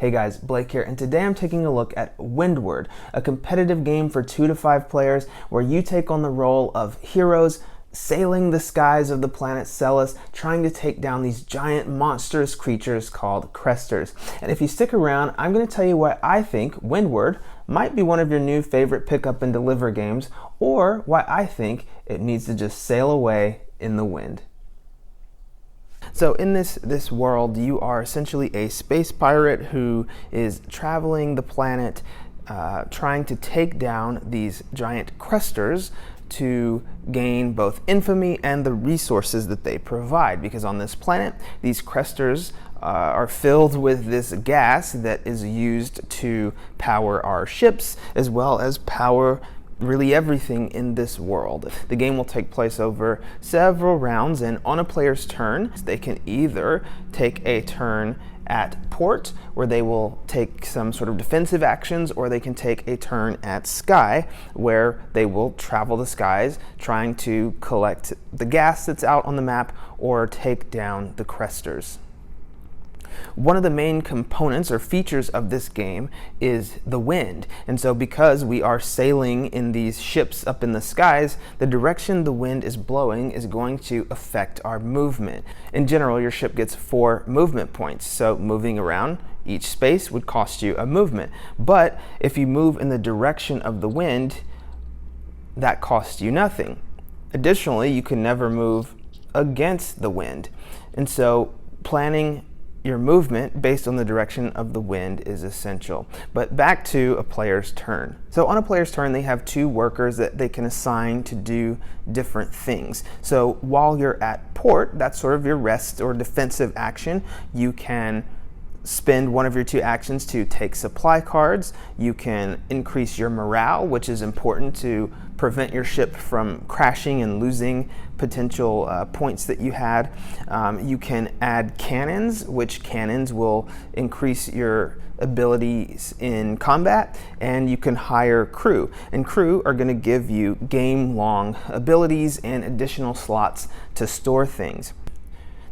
Hey guys, Blake here, and today I'm taking a look at Windward, a competitive game for 2 to 5 players where you take on the role of heroes sailing the skies of the planet Celis, trying to take down these giant monstrous creatures called cresters. And if you stick around, I'm going to tell you why I think Windward might be one of your new favorite pick up and deliver games, or why I think it needs to just sail away in the wind. So in this world, you are essentially a space pirate who is traveling the planet trying to take down these giant cresters to gain both infamy and the resources that they provide. Because on this planet, these cresters are filled with this gas that is used to power our ships as well as power really everything in this world. The game will take place over several rounds, and on a player's turn, they can either take a turn at port, where they will take some sort of defensive actions, or they can take a turn at sky, where they will travel the skies trying to collect the gas that's out on the map or take down the cresters. One of the main components or features of this game is the wind. And so because we are sailing in these ships up in the skies, the direction the wind is blowing is going to affect our movement. In general, your ship gets 4 movement points. So moving around each space would cost you a movement. But if you move in the direction of the wind, that costs you nothing. Additionally, you can never move against the wind. And so planning your movement based on the direction of the wind is essential. But back to a player's turn. So on a player's turn, they have 2 workers that they can assign to do different things. So while you're at port, that's sort of your rest or defensive action. You can spend one of your 2 actions to take supply cards. You can increase your morale, which is important to prevent your ship from crashing and losing potential points that you had. You can add cannons, which cannons will increase your abilities in combat, and you can hire crew. And crew are going to give you game-long abilities and additional slots to store things.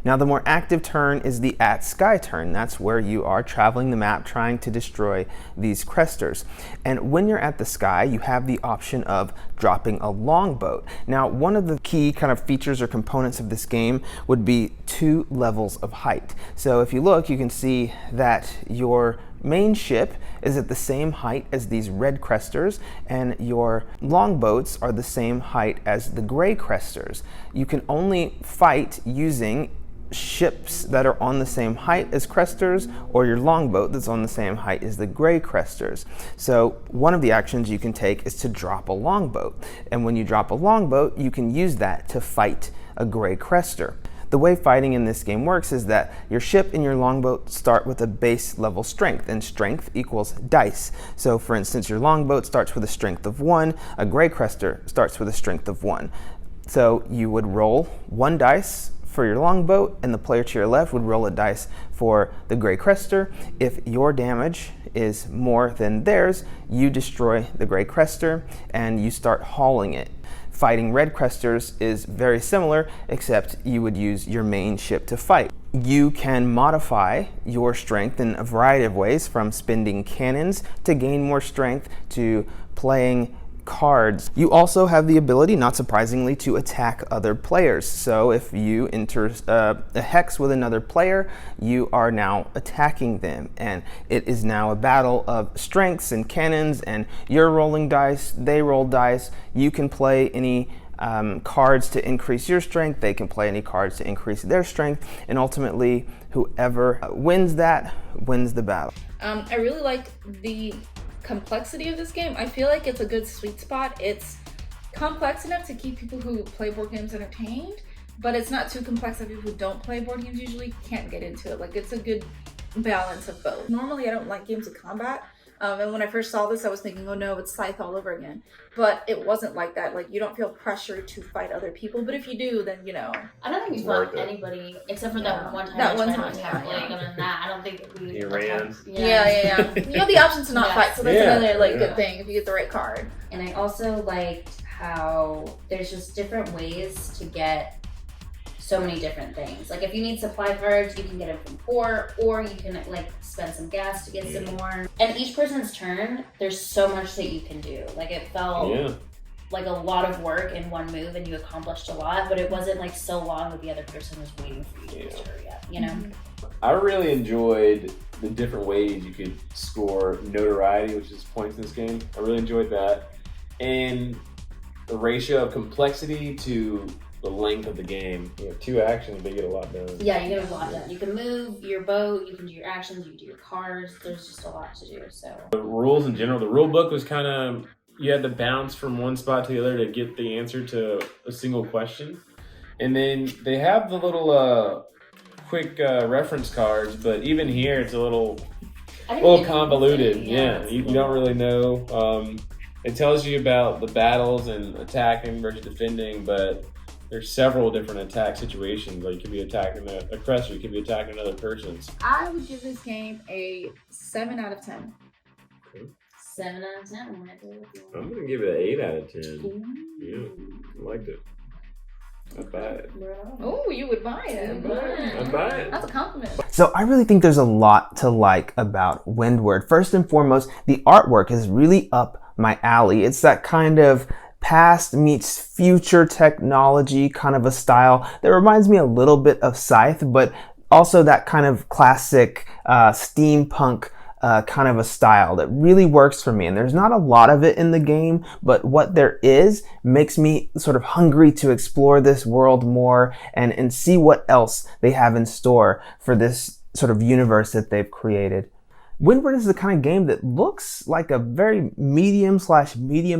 Now, the more active turn is the at sky turn. That's where you are traveling the map trying to destroy these cresters. And when you're at the sky, you have the option of dropping a longboat. Now, one of the key kind of features or components of this game would be 2 levels of height. So if you look, you can see that your main ship is at the same height as these red cresters, and your longboats are the same height as the gray cresters. You can only fight using ships that are on the same height as cresters, or your longboat that's on the same height as the gray cresters. So one of the actions you can take is to drop a longboat. And when you drop a longboat, you can use that to fight a gray crester. The way fighting in this game works is that your ship and your longboat start with a base level strength, and strength equals dice. So for instance, your longboat starts with a strength of 1, a gray crester starts with a strength of 1. So you would roll 1 dice for your longboat, and the player to your left would roll a dice for the gray crester. If your damage is more than theirs, you destroy the gray crester and you start hauling it. Fighting red cresters is very similar, except you would use your main ship to fight. You can modify your strength in a variety of ways, from spending cannons to gain more strength to playing cards. You also have the ability, not surprisingly, to attack other players. So if you enter a hex with another player, you are now attacking them, and it is now a battle of strengths and cannons, and you're rolling dice, they roll dice. You can play any cards to increase your strength, they can play any cards to increase their strength, and ultimately whoever wins that wins the battle. I really like the complexity of this game. I feel like it's a good sweet spot. It's complex enough to keep people who play board games entertained, but it's not too complex that people who don't play board games usually can't get into it. Like, it's a good balance of both. Normally I don't like games with combat, and when I first saw this I was thinking, oh no, it's Scythe all over again. But it wasn't like that. Like, you don't feel pressured to fight other people, but if you do, then you know. I don't think we fought anybody except for that one time. That one time. time, Like, other than that, I don't think we. You ran. Yeah. You have the option to not fight, so that's another good thing if you get the right card. And I also liked how there's just different ways to get so many different things. Like if you need supply cards, you can get them from port, or you can like spend some gas to get some more. And each person's turn, there's so much that you can do. Like it felt like a lot of work in one move, and you accomplished a lot, but it wasn't like so long that the other person was waiting for you to hurry up, you know? I really enjoyed the different ways you could score notoriety, which is points in this game. I really enjoyed that. And the ratio of complexity to the length of the game. You have 2 actions, but you get a lot done. Yeah, you get a lot done. You can move your boat, you can do your actions, you can do your cards. There's just a lot to do, so. The rules in general, the rule book was kind of, you had to bounce from one spot to the other to get the answer to a single question. And then they have the little quick reference cards, but even here it's a little convoluted. You don't really know. It tells you about the battles and attacking versus defending, but there's several different attack situations. Like you could be attacking an aggressor, you could be attacking another person. I would give this game a 7 out of 10. 7 out of 10. I'm gonna give it an 8 out of 10. Yeah, I liked it. I'd buy it. Oh, you would buy it. I'd buy it. That's a compliment. So I really think there's a lot to like about Windward. First and foremost, the artwork is really up my alley. It's that kind of past meets future technology kind of a style that reminds me a little bit of Scythe, but also that kind of classic steampunk kind of a style that really works for me. And there's not a lot of it in the game, but what there is makes me sort of hungry to explore this world more and see what else they have in store for this sort of universe that they've created. Windward is the kind of game that looks like a very medium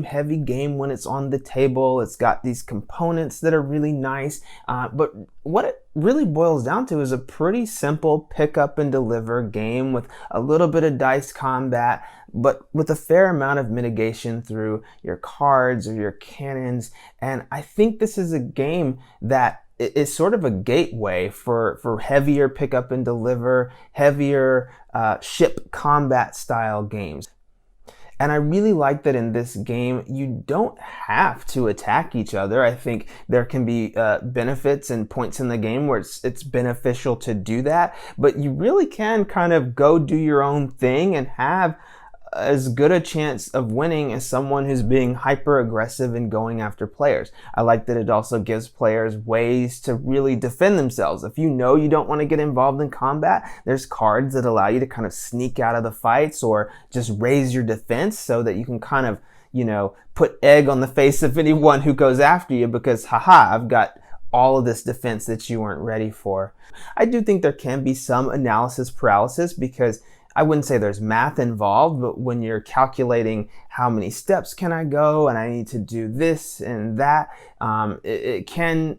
heavy game when it's on the table. It's got these components that are really nice, but what it really boils down to is a pretty simple pick up and deliver game with a little bit of dice combat, but with a fair amount of mitigation through your cards or your cannons. And I think this is a game that is sort of a gateway for heavier pick up and deliver, heavier ship combat style games. And I really like that in this game, you don't have to attack each other. I think there can be benefits and points in the game where it's beneficial to do that, but you really can kind of go do your own thing and have as good a chance of winning as someone who's being hyper aggressive and going after players. I like that it also gives players ways to really defend themselves. If you know you don't want to get involved in combat, there's cards that allow you to kind of sneak out of the fights or just raise your defense so that you can kind of, you know, put egg on the face of anyone who goes after you because, haha, I've got all of this defense that you weren't ready for. I do think there can be some analysis paralysis because I wouldn't say there's math involved, but when you're calculating how many steps can I go and I need to do this and that, you can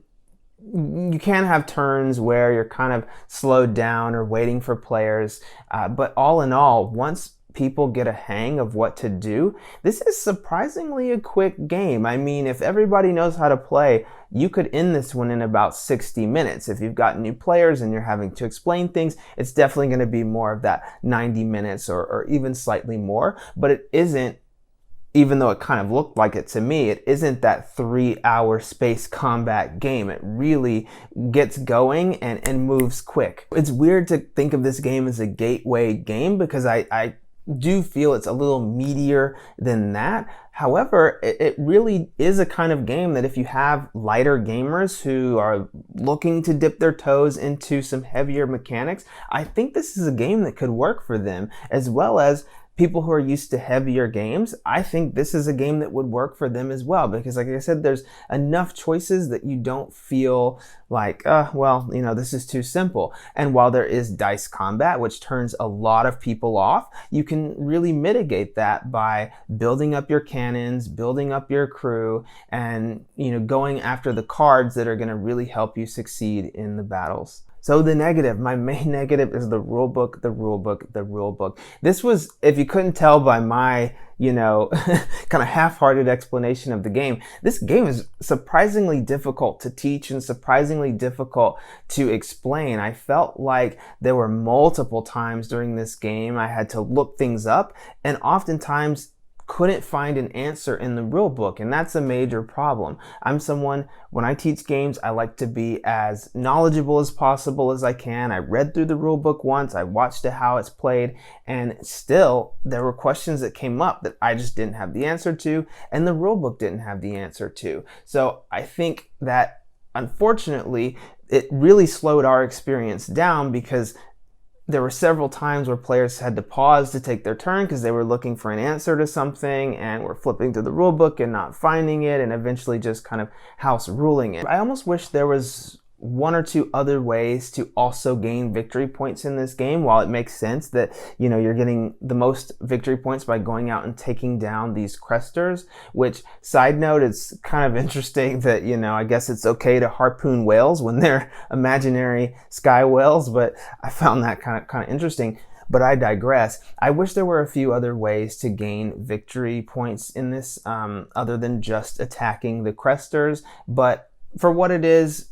have turns where you're kind of slowed down or waiting for players. But all in all, once people get a hang of what to do, this is surprisingly a quick game. I mean, if everybody knows how to play, you could end this one in about 60 minutes. If you've got new players and you're having to explain things, it's definitely going to be more of that 90 minutes or even slightly more. But it isn't, even though it kind of looked like it to me, it isn't that 3-hour space combat game. It really gets going and moves quick. It's weird to think of this game as a gateway game because I do feel it's a little meatier than that. However, it really is a kind of game that if you have lighter gamers who are looking to dip their toes into some heavier mechanics, I think this is a game that could work for them, as well as people who are used to heavier games. I think this is a game that would work for them as well, because like I said, there's enough choices that you don't feel like, well, you know, this is too simple. And while there is dice combat, which turns a lot of people off, you can really mitigate that by building up your cannons, building up your crew, and, you know, going after the cards that are going to really help you succeed in the battles. So the negative, my main negative is the rulebook, the rulebook, the rulebook. This was, if you couldn't tell by my, you know, kind of half-hearted explanation of the game, this game is surprisingly difficult to teach and surprisingly difficult to explain. I felt like there were multiple times during this game I had to look things up, and oftentimes couldn't find an answer in the rule book, and that's a major problem. I'm someone, when I teach games, I like to be as knowledgeable as possible as I can. I read through the rule book once, I watched how it's played, and still there were questions that came up that I just didn't have the answer to, and the rule book didn't have the answer to. So I think that unfortunately it really slowed our experience down, because there were several times where players had to pause to take their turn because they were looking for an answer to something and were flipping through the rule book and not finding it, and eventually just kind of house ruling it. I almost wish there was one or two other ways to also gain victory points in this game. While it makes sense that, you know, you're getting the most victory points by going out and taking down these cresters, which, side note, it's kind of interesting that, you know, I guess it's okay to harpoon whales when they're imaginary sky whales, but I found that kind of interesting. But I digress. I wish there were a few other ways to gain victory points in this, other than just attacking the cresters, but for what it is,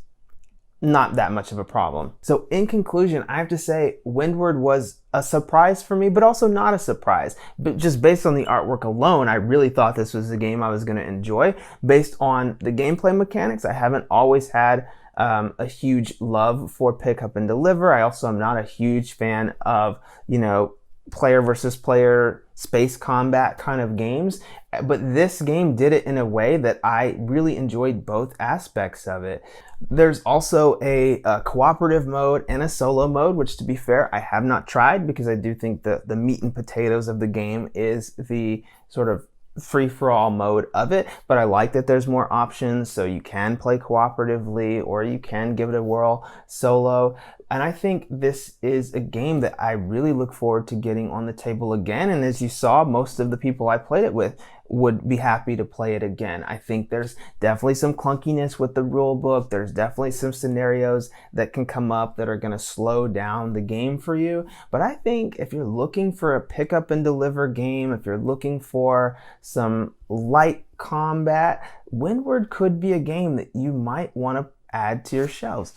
not that much of a problem. So in conclusion, I have to say Windward was a surprise for me, but also not a surprise. But just based on the artwork alone, I really thought this was a game I was going to enjoy. Based on the gameplay mechanics, I haven't always had a huge love for pick up and deliver. I also am not a huge fan of, you know, player versus player space combat kind of games, but this game did it in a way that I really enjoyed both aspects of it. There's also a cooperative mode and a solo mode, which, to be fair, I have not tried, because I do think that the meat and potatoes of the game is the sort of free-for-all mode of it, but I like that there's more options, so you can play cooperatively or you can give it a whirl solo. And I think this is a game that I really look forward to getting on the table again, and as you saw, most of the people I played it with would be happy to play it again. I think there's definitely some clunkiness with the rule book. There's definitely some scenarios that can come up that are going to slow down the game for you. But I think if you're looking for a pick up and deliver game, if you're looking for some light combat, Windward could be a game that you might want to add to your shelves.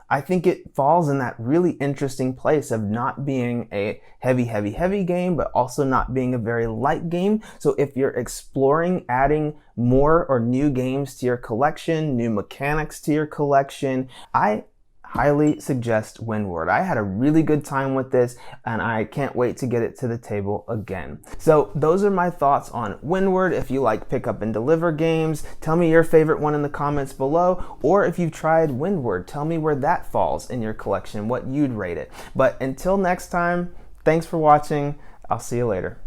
I think it falls in that really interesting place of not being a heavy game, but also not being a very light game. So if you're exploring adding more or new games to your collection, new mechanics to your collection, I highly suggest Windward. I had a really good time with this, and I can't wait to get it to the table again. So those are my thoughts on Windward. If you like pick up and deliver games, tell me your favorite one in the comments below, or if you've tried Windward, tell me where that falls in your collection, what you'd rate it. But until next time, thanks for watching. I'll see you later.